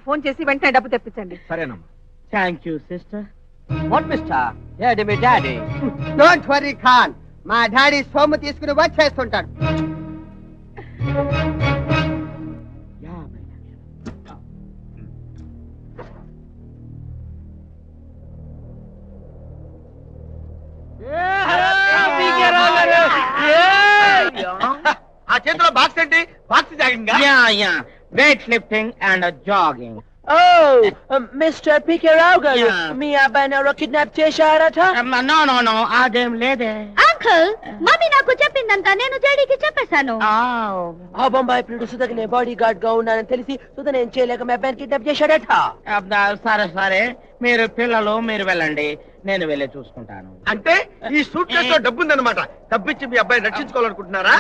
Phone చేసి వెంటనే డబ్బు తెప్పించండి. సరేనమ్మా. Thank you sister. What mister daddy మీ డాడీ డోంట్ వరీ ఖాన్, మా డాడీ సొమ్ము తీసుకుని వచ్చేస్తుంటాడు. ఆ చేతిలో బాక్స్ ఏంటి? Box jogging. Weight lifting and jogging. Mister PK Rao గారు, మీ అబ్బాయిని ఎవరో కిడ్నాప్ చేశారట? నో నో నో, అదేం లేదే. అంకుల్, మమ్మీ నాకు చెప్పిందంతా నేను డాడీకి చెప్పేశాను. ఆ బొంబాయి ప్రియుడు సుధకి నేను బాడీ గార్డ్ గా ఉన్నానని తెలిసి సుధ నేను చేయలేక మీ అబ్బాయిని కిడ్నాప్ చేశాడట. సరే సరే, మీరు పిల్లలు మీరు వెళ్ళండి, నేను వెళ్ళి చూసుకుంటాను. అంటే ఈ సూట్ కేసు లో డబ్బు ఉందన్నమాట. డబ్బిచ్చి మీ అబ్బాయిని రక్షించుకోవాలనుకుంటున్నారా?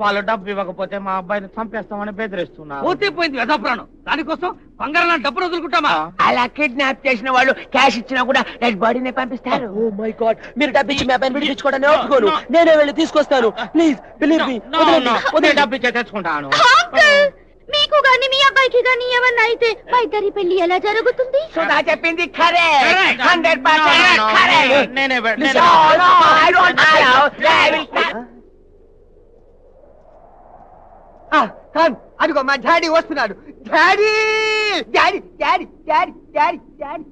వాళ్ళు డబ్బు ఇవ్వకపోతే మా అబ్బాయిని చంపేస్తామని బెదిరిస్తున్నారు. పోతే వ్యధప్రాణం, దానికోసం బంగారం డబ్బులు వదులుకుంటామా? అలా కిడ్నాప్ చేసిన వాళ్ళు క్యాష్ ఇచ్చినా కూడా డెడ్ బాడీని పంపిస్తారు. ఓ మై గాడ్, మీరు డబ్బు ఇచ్చి మీ అబ్బాయిని విడిపించుకోవడానికి ఒప్పుకోను. నేనే వెళ్ళి తీసుకొస్తాను. Please believe me. డబ్బు ఇచ్చే తెచ్చుకుంటాను. అంకుల్, మీకు గాని మీ అబ్బాయికి గాని ఏమన్నా అయితే మా ఇద్దరి పెళ్లి ఎలా జరుగుతుంది? సుధా చెప్పింది ఖరే, 100% ఖరే. నేనే No, no, I don't allow. అదిగో మా డాడీ వస్తున్నాడు. Daddy daddy daddy daddy daddy daddy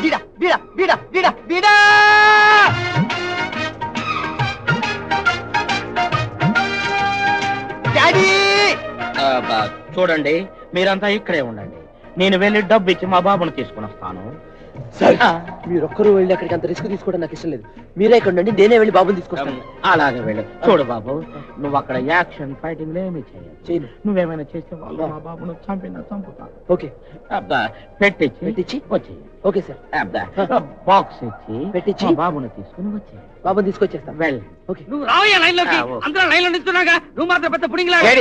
బిడా బిడా బిడా బిడా బిడా. డాడీ చూడండి, మీరంతా ఇక్కడే ఉండండి, నేను వెళ్ళి డబ్బు ఇచ్చి మా బాబును తీసుకుని వస్తాను. మీరొక్కరు వెళ్ళి అక్కడికి అంత రిస్క్ తీసుకోవడం నాకు ఇష్టం లేదు. మీరే ఇక్కడ ఉండండి, నేనే వెళ్ళి బాబుని తీసుకొస్తాను. అలాగే వెళ్ళు. చూడు బాబు, నువ్వు అక్కడ యాక్షన్ ఫైటింగ్ ఏమీ చేయను. నువ్వేమైనా చేస్తే వాళ్ళు మా బాబును చంపుతాను. ఓకే, పెట్టించి వచ్చేయి. Okay sir. బాక్స్ ఇచ్చి పెట్టించి బాబును తీసుకుని వచ్చేయి. బాబుని తీసుకొచ్చేస్తాను. వెళ్ళి. ఓకే. నువ్వు రావయ్యా లైన్ లోకి. అందరూ లైన్ లో నిల్చున్నాగా, నువ్వు మాత్రం పెద్ద పుడింగ్ లాగా.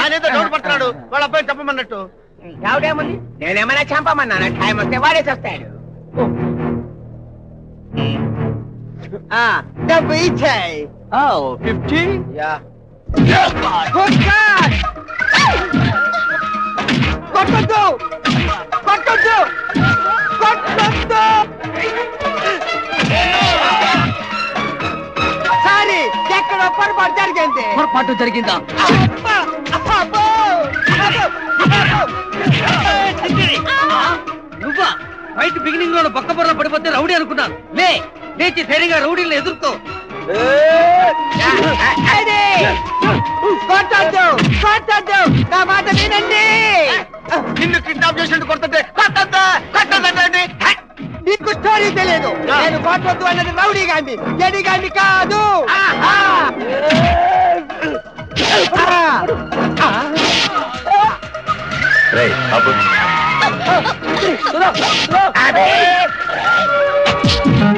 ఆయనేదో డౌట్ పడుతున్నాడు, వాళ్ళ అబ్బాయిని చెప్పమన్నట్టు. రావుడేముంది, నేనేమైనా చంపమన్నాను. టైం వస్తే వాడేసి వస్తాడు. డబ్బు ఇచ్చాయి. 50. కొట్టొద్దు కొట్టొద్దు కొట్టొద్దు. సారీ, ఎక్కడో పొరపాటు జరిగింది. పొరపాటు జరిగిందా? నువ్వా? ఫైట్ బిగినింగ్ లో పక్క పొరలో పడిపోతే రౌడీ అనుకున్నాను. లేచి ధైర్యంగా రౌడీలను ఎదుర్కో. కొట్టద్దు కొట్టద్దు, నా మాట వినండి. నిన్ను కిడ్నాప్ చేసినట్టు కొడుతుంటే కొట్టద్దండి. నీకు స్టోరీ తెలియదు. నేను కొట్టొద్దు అన్నది రౌడీ గాంధీ, జడి గాంధీ కాదు.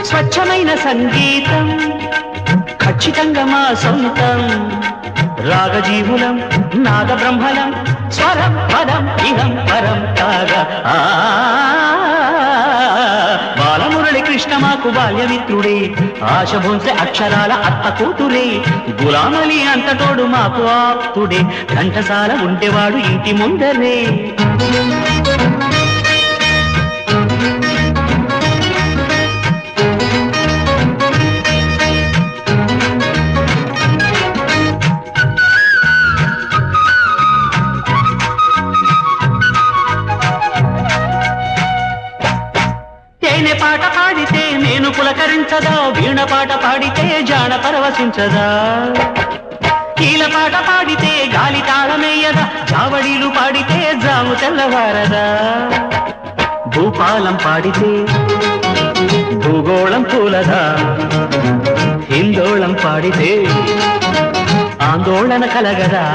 స్వచ్ఛమైన సంగీతం ఖచ్చితంగా మా సొంతం. రాగజీవులం నాగబ్రహ్మలం, స్వరం పదం ఇహం పరం కాగా. బాలమురళి కృష్ణ మాకు బాల్యమిత్రుడే, ఆశభోంసే అక్షరాల అత్త కూతురే. గులామలి అంతటోడు మాకు ఆప్తుడే, ఘంటసాల ఉండేవాడు ఇంటి ముందరే. పాట పాడితే నేను పులకరించదా, వీణ పాట పాడితే జాన పరవశించదా. కీల పాట పాడితే గాలి తాళమేయదా, జావళీలు పాడితే జాము తెల్లవారదా. భూపాలం పాడితే భూగోళం పూలదా, హిందోళం పాడితే ఆందోళన కలగదా.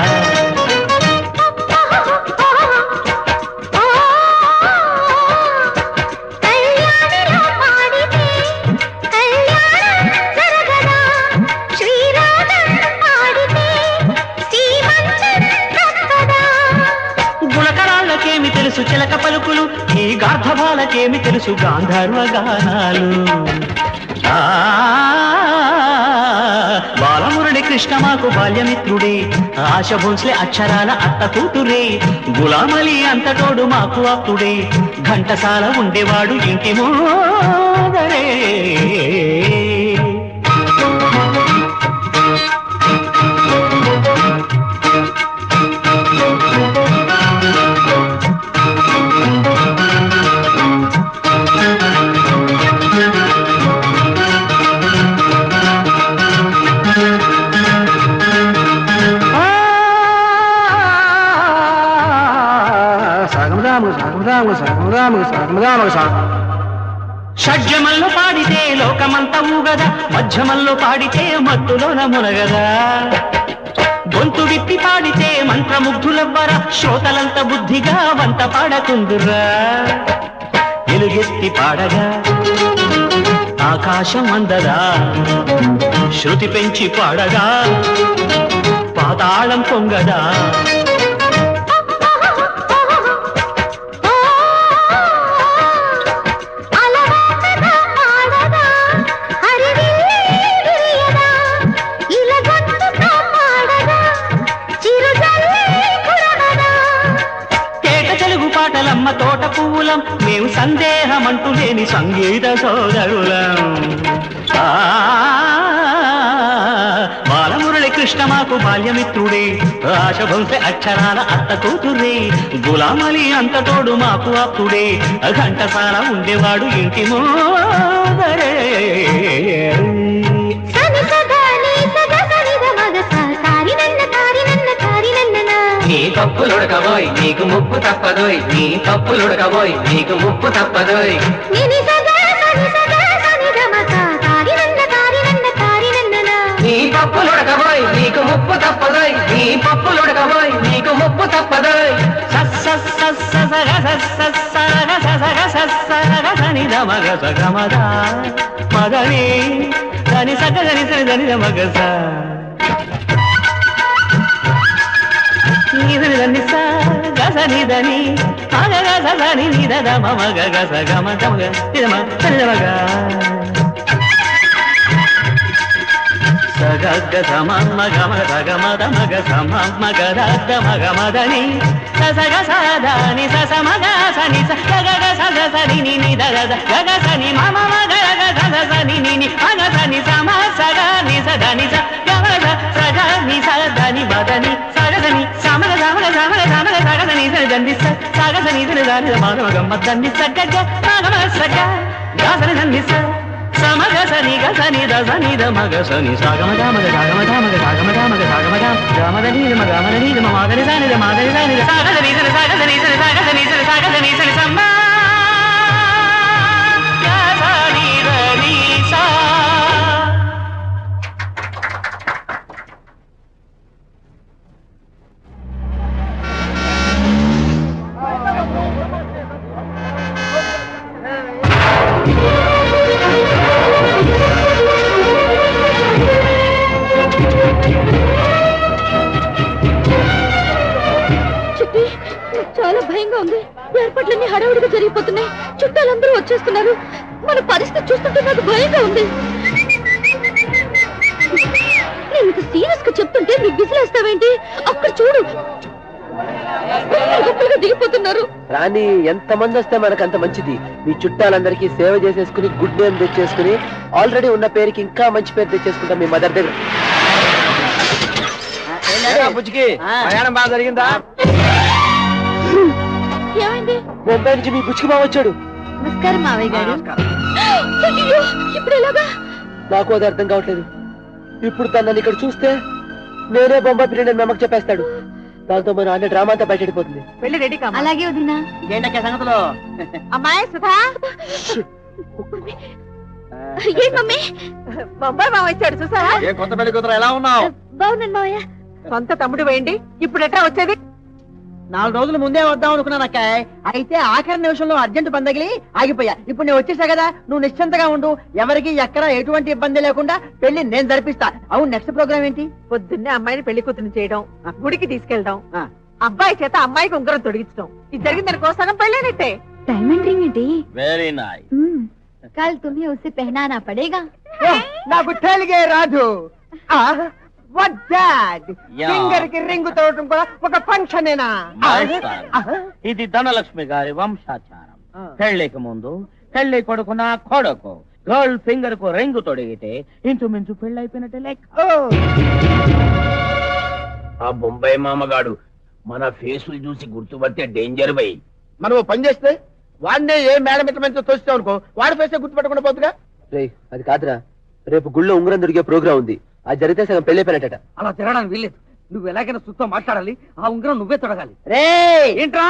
చిలక పలుకులు ఈ గార్ధబాలకేమి తెలుసు గాంధర్వ గానాలు. బాలమురళి కృష్ణ మాకు బాల్యమిత్రుడే, ఆశ భోన్స్లే అక్షరాల అత్త కూతురే, గులామలి అంతటోడు మాకు ఆప్తుడే, ఘంటసాల ఉండేవాడు ఇంటి మోదరే. షడ్జమల్లో పాడితే లోకమంతా ఊగదా, మధ్యమల్లో పాడితే మత్తులోన మునగదా, గొంతు విప్పి పాడితే మంత్రముగ్ధులవ్వరా, శ్రోతలంత బుద్ధిగా వంత పాడకుందురా. ఎలుగెత్తి పాడగా ఆకాశం అందదా, శృతి పెంచి పాడగా పాతాళం పొంగదా. పాటలమ్మ తోట పువ్వులం, మేము సందేహమంటూ లేని సంగీత సోదరులం. బాలమురళి కృష్ణ మాకు బాల్యమిత్రుడే, ఆశ భోన్స్లే అక్షరాల అత్త కూతురే, గులామలి అంతటోడు మాకు ఆప్తుడే, ఘంటసాల ఉండేవాడు ఇంటి మోదరే. నీ తప్పులుడకబోయ్ నీకు ముప్పు తప్పదోయ్, నీ తప్పులుడకబోయ్ నీకు ముప్పు తప్పదోయ్. నీ పప్పులుడకబోయ్ నీకు ముప్పు తప్పదోయ్, నీ పప్పులుడకబోయ్ నీకు ముప్పు తప్పదోయ్. మగని దని సగని సని మగస నిదని సని దని మగని నిద మగ గస గమ గమ మగ సగగ సమ మగ మగ గమద మగ సమ మగ దద్ద మగ మదని సగ సదని సస మగ సని సగ సగ సని ని దగ గగ సని మమ మగ గగ సని ని మగ సని సమ సగ ని సదని గగ సగ ని సదని బదని సగ సని సమగ సమగ సమగ సమగ సగ సని సని సగ సని సని మగ మగ మదని సగ మగ సగ గసని సని సమగ సని గసని దసని ద మగ సని సగమ గమ గమ గమ గమ గమ గమ గమ దని మగ మదని మగని సని ద మగని సని సగ సని సని సగ సని సని సగ సని సని సగ సని సని సమ్మ గసని దని సా. చాలా భయంగా ఉంది. ఏర్పాట్లన్నీ హడావుడిగా జరిగిపోతున్నాయి. చుట్టాలందరూ వచ్చేస్తున్నారు. మన పరిస్థితి చూస్తుంటే నాకు భయంగా ఉంది. నేను ఇంత సీరియస్ గా చెప్తుంటే నువ్వు విసిలేస్తావేంటి? అక్కడ చూడు, దిగిపోతున్నారు. రాణి ఎంతమంది వస్తే మనకు అంత మంచిది. మీ చుట్టాలందరికీ సేవ చేసేసుకుని గుడ్ నేమ్ తెచ్చేసుకుని ఆల్రెడీ ఉన్న పేరుకి ఇంకా మంచి పేరు తెచ్చేసుకుంటాం మీ మదర్ దగ్గర. బుజ్జికి ప్రయాణం బాగా జరిగిందా? ఏమైంది? బొంబాయి నుంచి మీ బుచ్చికి బావ వచ్చాడు. నమస్కారం మావయ్య గారు. ఇప్పుడు ఎలాగా? నాకు అది అర్థం కావట్లేదు. ఇప్పుడు తనని ఇక్కడ చూస్తే నేనే బొంబాయి పిల్లని మెమ్మకు చెప్పేస్తాడు. దాంతో మన అన్న డ్రామా అంతా బయటపడిపోతుంది. వెళ్ళి రెడీ కా. అలాగే వదినా. ఏంటక్క సంగతులు? అమ్మాయి సుధా, ఏం మమ్మీ? బొంబాయి మావ వచ్చాడు చూసావా? ఏ కొత్త పెళ్లి కూతురు ఎలా ఉన్నావు? బాగున్నాను మావయ్య. సొంత తమ్ముడు వేయండి. ఇప్పుడు ఎట్లా వచ్చేది? 4 రోజుల ముందే వద్దాం అనుకున్నాను అక్క. అయితే ఆఖరి నిమిషంలో అర్జెంట్ పని తగిలి ఆగిపోయా. ఇప్పుడు నేను వచ్చేసా కదా, నువ్వు నిశ్చింతగా ఉండు. ఎవరికి ఎక్కడ ఎటువంటి ఇబ్బంది లేకుండా పెళ్లి నేను జరిపిస్తా. అవును, నెక్స్ట్ ప్రోగ్రామ్ ఏంటి? పొద్దున్నే అమ్మాయిని పెళ్లి కూతురు చేయడం, గుడికి తీసుకెళ్ళడం, అబ్బాయి చేత అమ్మాయికి ఉంగరం తొడిగించడం. ఇది జరిగిన దానికోసం పెళ్ళైనట్టే. डायमंड रिंग ఏంటి వెరీ నైస్. कल तुम्हें उसे पहनाना पड़ेगा నాకు తెలుగే రాదు వాట్ డాడ్ Yeah. ఫింగర్ కి రింగ్ తోడటం కూడా ఒక ఫంక్షనేనా ఇది ధనలక్ష్మి గారి వంశాచారం. పెళ్లికి ముందు పెళ్లి కొడుకున కొడుకు గర్ల్ ఫింగర్ కు రింగు తొడిగితే ఇంచుమించు పెళ్ళైపోయినట్టే లెక్క. ఆ బొంబాయి మామగాడు మన ఫేసులు చూసి గుర్తుపడితే డేంజర్ బై. మనం ఓ పని చేస్తే వాడినే ఏ మేడ మిట్టమంతో తోస్తావు అనుకో, వాడి ఫేసే గుర్తుపెట్టకుండా పోతుగా. రేయ్ అది కాదురా, రేపు గుళ్ళో ఉంగరం దొరికే ప్రోగ్రామ్ ఉంది, అది జరిగితే సగం పెళ్ళైపోయినట్ట. అలా తిరగడానికి వీల్లేదు. నువ్వు ఎలాగైనా సుత్తో మాట్లాడాలి, ఆ ఉంగరం నువ్వే తొడగాలి. రే ఏంట్రా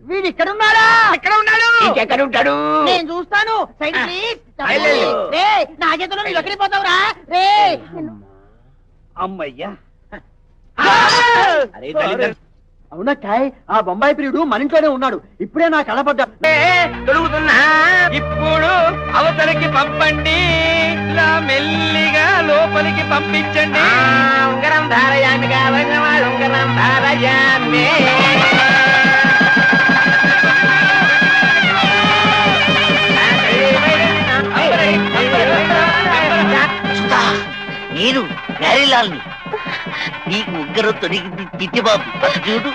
వీడు ఇక్కడ ఉన్నాడా? ఎక్కడ ఉన్నాడు? ఎక్కడ ఉంటాడు? నేను చూస్తాను. Side please. రే నా చేతిలో నువ్వు ఎక్కడికి పోతావురా? రే అమ్మయ్యా. అరే దళిత- అవునా కాయ్, ఆ బొంబాయి ప్రియుడు మన ఇంట్లోనే ఉన్నాడు. ఇప్పుడే నా కనపడ్డా. దొరుకుతున్నా ఇప్పుడు అవతలికి పంపండి, ఇలా మెల్లిగా లోపలికి పంపించండి. ఉంగరం ధారయామి కావాలి, ఉంగరం ధారయామి. నేను ప్యారీలాల్ని, నీకు ఉగ్గరం తొడిగింది చిట్టిబాబు, అటు చూడు.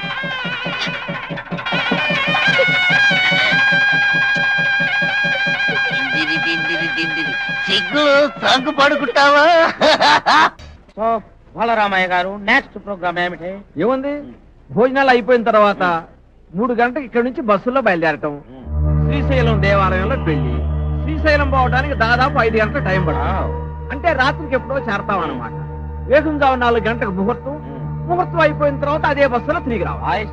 దిందిరి దిందిరి దిందిరి సిగ్గులో సాగు పడుకుంటావా? సో బాలరామయ్య గారు నెక్స్ట్ ప్రోగ్రామ్ ఏమిటి? ఏముంది, భోజనాలు అయిపోయిన తర్వాత 3 గంటలకు ఇక్కడ నుంచి బస్సులో బయలుదేరటం, శ్రీశైలం దేవాలయంలో పెళ్లి. శ్రీశైలం పోవడానికి దాదాపు 5 గంటల టైం పడుతుంది. అంటే రాత్రికి ఎప్పుడో చేరతాం అన్నమాట. వేగంగా 4 గంటలకు ముహూర్తం. ముహూర్తం అయిపోయిన తర్వాత అదే బస్సులో తిరిగి రావాలి.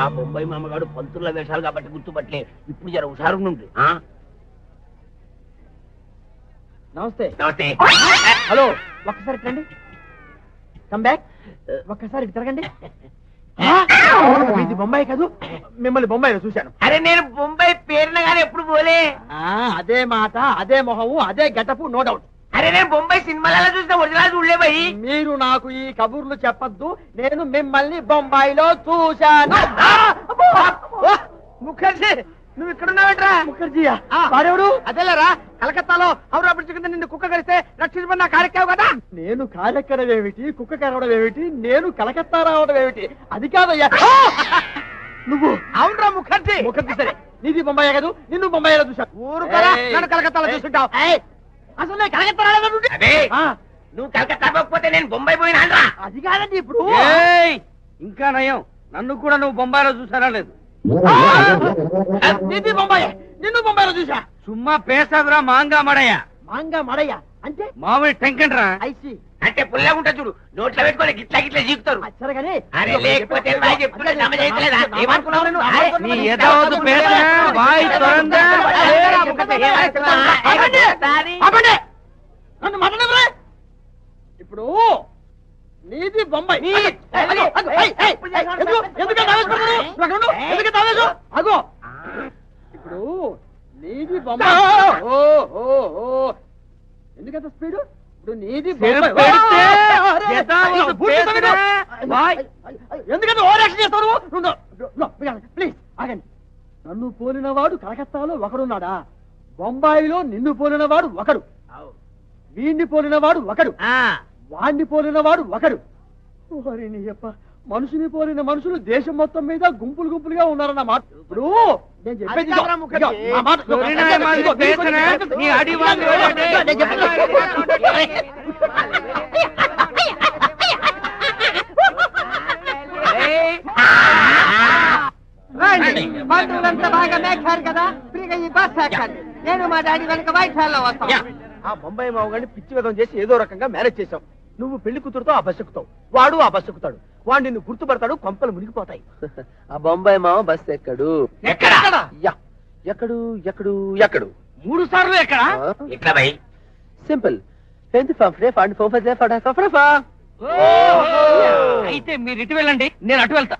ఆ బొంబాయి మామగాడు పంతుల వేషాలు కాబట్టి గుర్తుపట్టలే. ఇప్పుడు జర హుషారు నుండి. నమస్తే. నమస్తే. హలో, ఒక్కసారి రండి. Come back. ఒక్కసారి ఇటు తిరగండి. ఇది బొంబాయి కాదు, మిమ్మల్ని బొంబాయిలో చూశాను. అరే నేను బొంబాయి పేరున గానీ ఎప్పుడు పోలే. అదే మాట, అదే మొహము, అదే గెటపు, నో డౌట్. అరే నేను బొంబాయి సినిమాలలో చూసిన ఒరిజినల్ చూడలే భయ్. మీరు నాకు ఈ కబుర్లు చెప్పొద్దు. నేను మిమ్మల్ని బొంబాయిలో చూశాను. ముఖర్జీ, నువ్వు ఇక్కడ ఉన్నావేంట్రా? ముఖర్జీయా? వాడెవడు? అదేలేరా, కలకత్తాలో హౌరా బ్రిడ్జ్ కింద నిన్ను కుక్క కరిస్తే రక్షించమని నా కార్యక్రమం కదా. నేను కారెక్కడం ఏమిటి, కుక్క కరవడం ఏమిటి, నేను కలకత్తా రావడం ఏమిటి? అది కాదయ్యా. నువ్వు అవునరా ముఖర్జీ. ముఖర్జీ సరే, నీది బొంబాయి కాదు, నిన్ను బొంబాయిలో చూశాను. ఊరు కదా, ఏయ్. నన్ను కలకత్తాలో చూస్తుంటావు. అసలు నేను కలకత్తా రాలేదు. అదే నువ్వు కలకత్తా పోకపోతే నేను బొంబాయి పోయినా. అది కాదండి ఇప్పుడు. ఇంకా నయం, నన్ను కూడా నువ్వు బొంబాయిలో చూసారా లేదు? నీది బొంబాయి, నిన్ను బొంబాయిలో చూసా. సుమ్మా పేసాదురా మాంగా మడయ్య. మాంగా మడయ్య అంటే మామూలు టెంకండ్రా. ఐసి అంటే పుల్లగా ఉంటా చూడు, నోట్లో పెట్టుకొని గిట్లా గిట్లా జీకుతారు. సరేగానే. అరే లేకపోతే వాయి చెప్తుంటే నమ్మ చేయట్లేదా? ఏమనుకున్నావు నువ్వు? అరే, నీ ఎదవద్దు పేరున వాయి తొరందా. ఆపండి. నన్ను మాట్లాడరా? ఇప్పుడు నీది బొంబాయి. అగో, అగో, ఏయ్, ఏయ్, ఎందుకంటే ఆవేశపడతారు? నువ్వు అక్కడ ఉండు. ఎందుకంటే ఆవేశం? అగో, ఇప్పుడు నీది బొంబాయి. ఓ ఓ ఓ ఎందుకంత స్పీడు? ఇప్పుడు నీది బొంబాయి. పెడితే అరే, ఎదవ పూర్తి పేరున వాయ్. ఎందుకంటే ఓవర్ యాక్షన్ చేస్తారు? ప్లీజ్ ఆగండి. నన్ను పోలిన వాడు కలకత్తాలో ఒకడున్నాడా? బొంబాయిలో నిన్ను పోలిన వాడు ఒకడు, వీణ్ణి పోలిన వాడు ఒకడు, వాణ్ణి పోలిన వాడు ఒకడు. ఓరి నీ యప్ప, మనుషుని పోలిన మనుషులు దేశం మొత్తం మీద గుంపులు గుంపులుగా ఉన్నారన్న మాట. ఇప్పుడు నేను చెప్పేది ఇదిగో. ఇదిగో, నా మాట. ఇదిగో, నీ అడివాళ్ళు నేను చెప్పేది. బంధువులంతా బాగా మేఘారు కదా, ఫ్రీగా ఈ బస్ ఎక్కండి. నేను మా డాడీ వెనక వైట్ హాల్ లో వస్తాను. ఆ బొంబాయి మావగాడిని పిచ్చి విధం చేసి ఏదో రకంగా మేనేజ్ చేశావు. నువ్వు పెళ్లి కూతురుతో ఆ బస్సు ఎక్కుతావు, వాడు ఆ బస్సు ఎక్కుతాడు. వాడు నిన్ను గుర్తుపడతాడు, కొంపలు మునిగిపోతాయి. ఆ బొంబాయి మామ బస్ ఎక్కడు. ఎక్కడ? యా, ఎక్కడు ఎక్కడు ఎక్కడు 3 సార్లు ఎక్కడ? ఎట్లా భయ్? సింపుల్. ఫెంత్ ఫంఫ్రే ఫండ్ ఫోఫజే ఫడా ఫఫ్రఫా. అయితే మీరు ఇటు వెళ్ళండి, నేను అటు వెళ్తా.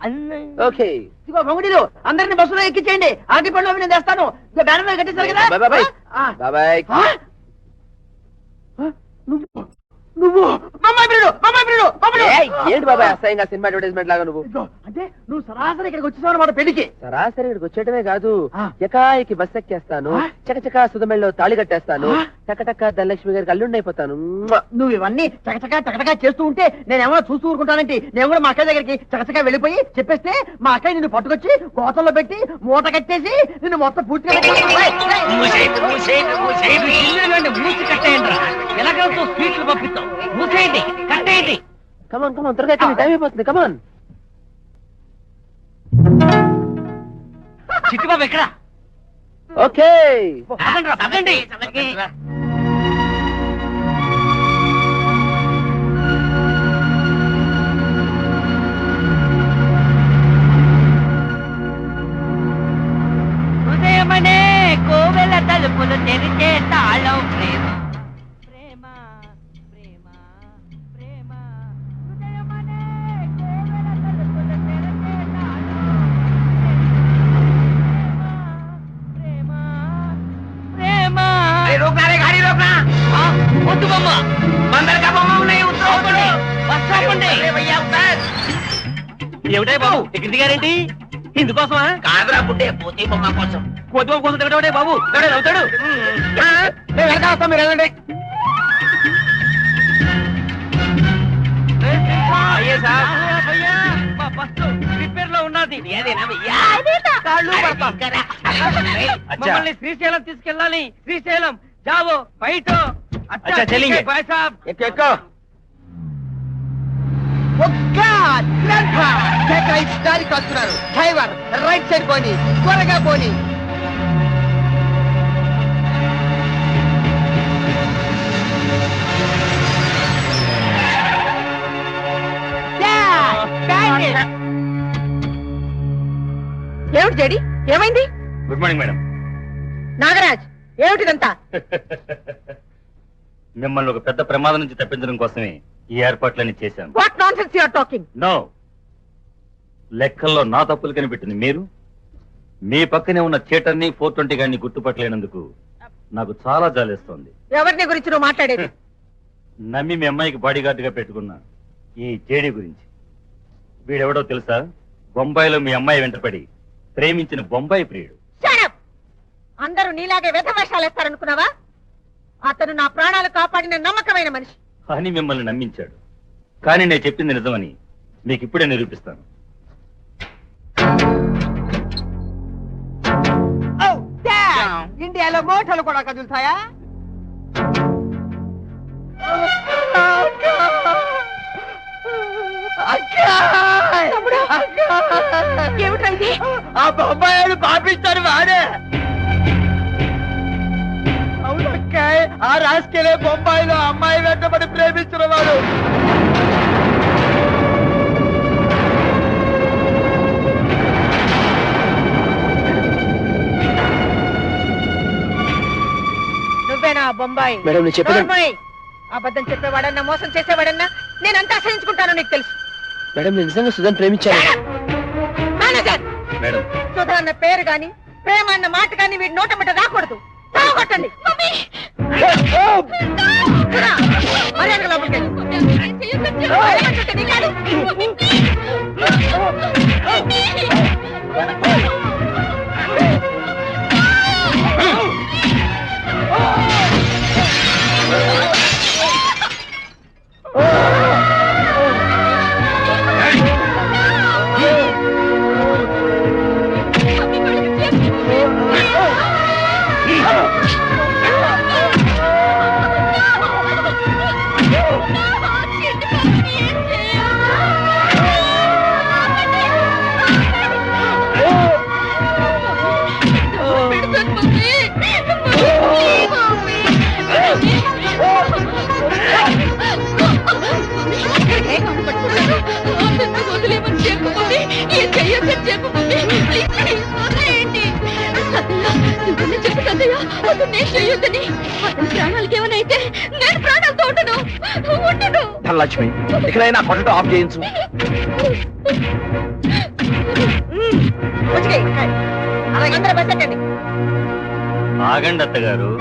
ఓకే. ఇదిగో బొంగుడీలు, అందరిని బస్సులో ఎక్కించేయండి. ఆటి పండు నేను తెస్తాను. ఇదిగో బ్యానర్ మీద కట్టేశారు కదా. Bye bye. ఆ. Bye bye. ఆ? నువ్వు నువ్వు మమ్మాయి ప్రియుడు ఏయ్, ఏంటి బాబాయ్ అసహ్యంగా సినిమా అడ్వర్టైజ్మెంట్ లాగా నువ్వు? అంటే నువ్వు సరాసరి ఇక్కడికి వచ్చేసావు అన్నమాట పెళ్లికి. సరాసరి ఇక్కడికి వచ్చేయటమే కాదు, ఆ. ఎకాయికి బస్ ఎక్కేస్తాను, ఆ. చకచకా సుధమెళ్ళలో తాళి కట్టేస్తాను, ఆ. టకటక ధనలక్ష్మి గారికి అల్లుండైపోతాను. నువ్వు ఇవన్నీ చకచకా చేస్తూ ఉంటే నేనేమో చూస్తూ ఊరుకుంటానంటే నేను కూడా మా అక్కయ్య దగ్గరికి చకచకా వెళ్ళిపోయి చెప్పేస్తే మా అక్కయ్య నిన్ను పట్టుకొచ్చి గోతంలో పెట్టి మూట కట్టేసి నిన్ను మొత్తం పూర్తిగా మూసి కట్టేయండి ఎలాగో స్వీట్లు పంపిస్తాం మూసేయండి కట్టేయండి. కమాన్ కమాన్ త్వరగా ఎక్కండి, టైం అయిపోతుంది. కమాన్. చిట్టుబాబు ఎక్కడ? ఓకే. పదండి. హృదయమనే కోవెల తలుపులు తెరిచే తాళం ప్రేమ ప్రేమ ప్రేమ ప్రేమ హృదయమనే కోవెల తలుపులు తెరిచే తాళం ప్రేమ ప్రేమ వద్దు బొమ్మ మందరికా బొమ్మ ఉన్నాయి ఉత్తరాపండి వస్తాపండి. ఏమిటాయి బాబు ఇక్కడ దిగారేంటి? ఇందుకోసమా? కాదురా పుట్టే పోతే బొమ్మ కోసం. కోతి బొమ్మ కోసం తిరగడే బాబు అవుతాడు. మీరు వెళ్ళండి. రిపేర్ లో ఉన్నది. కాళ్ళు మమ్మల్ని శ్రీశైలం తీసుకెళ్ళాలి. శ్రీశైలం జావో బయట. అచ్చా, చలింగే. బాయ్ సాబ్. ఎక్కువ దారి కాస్తున్నారు. డ్రైవర్ రైట్ సైడ్ పోని, త్వరగా పోని. ఏమిటి జడి, ఏమైంది? Good morning madam. నాగరాజ్, ఏమిటిదంతా? మిమ్మల్ని ఒక పెద్ద ప్రమాదం నుంచి తప్పించడం కోసమే ఈ ఏర్పాట్లన్నీ చేశాను. What nonsense you are talking? No, లెక్కల్లో నా తప్పులు కనిపెట్టింది మీరు. మీ పక్కనే ఉన్న థియేటర్ని 420 గారిని గుర్తుపట్టలేనందుకు నాకు చాలా జాలేస్తోంది. ఎవరిని గురించి నువ్వు మాట్లాడేది? నమ్మి మీ అమ్మాయికి బాడీ గార్డ్ గా పెట్టుకున్న ఈ జేడీ గురించి. వీడెవడో తెలుసా? బొంబాయిలో మీ అమ్మాయి వెంటపడి ప్రేమించిన బొంబాయి ప్రియుడు. Shut up! అందరూ నీలాగే వ్యధవేషాలు వేస్తారనుకున్నావా? అతను నా ప్రాణాలు కాపాడిన నమ్మకమైన మనిషి అని మిమ్మల్ని నమ్మించాడు. కానీ నేను చెప్పింది నిజమని మీకు ఇప్పుడే నిరూపిస్తాను. ఇండియాలో మోటార్లు కూడా కదులుతాయా? ఏమిటైంది? ఆ బొమ్మాయిని పాపిస్తాడు వాడే. అవునక్కాయ్, ఆ రాసుకెళ్ళే బొంబాయిలో అమ్మాయి వెంటబడి ప్రేమించిన వాడు. నువ్వేనా బొంబాయి? మేడం, నేను చెప్పేది- నోర్మోయ్. అబద్ధం చెప్పేవాడన్నా మోసం చేసేవాడన్నా నేనంతా సహించుకుంటాను, నీకు తెలుసు. మేడం, నేను నిజంగా సుధన్ ప్రేమించాను. మేనేజర్, మేడం, సుధా అన్న పేరు గాని ప్రేమ అన్న మాట గాని వీడి నోట ముట్ట రాకూడదు. తాగొట్టండి. సుధా, మర్యాదగా లోపలికి వెళ్ళు. ఏమంటుంటే నీ కాదు. ప్రాణాలకి ఏమైనా నేను ప్రాణాలతో ఉండను. ధనలక్ష్మి, ఇక్కడైనా కొట్టడం ఆఫ్ చేయించు. అలాగే అందరూ బస్ ఎక్కండి. ఆగండి అత్తగారు.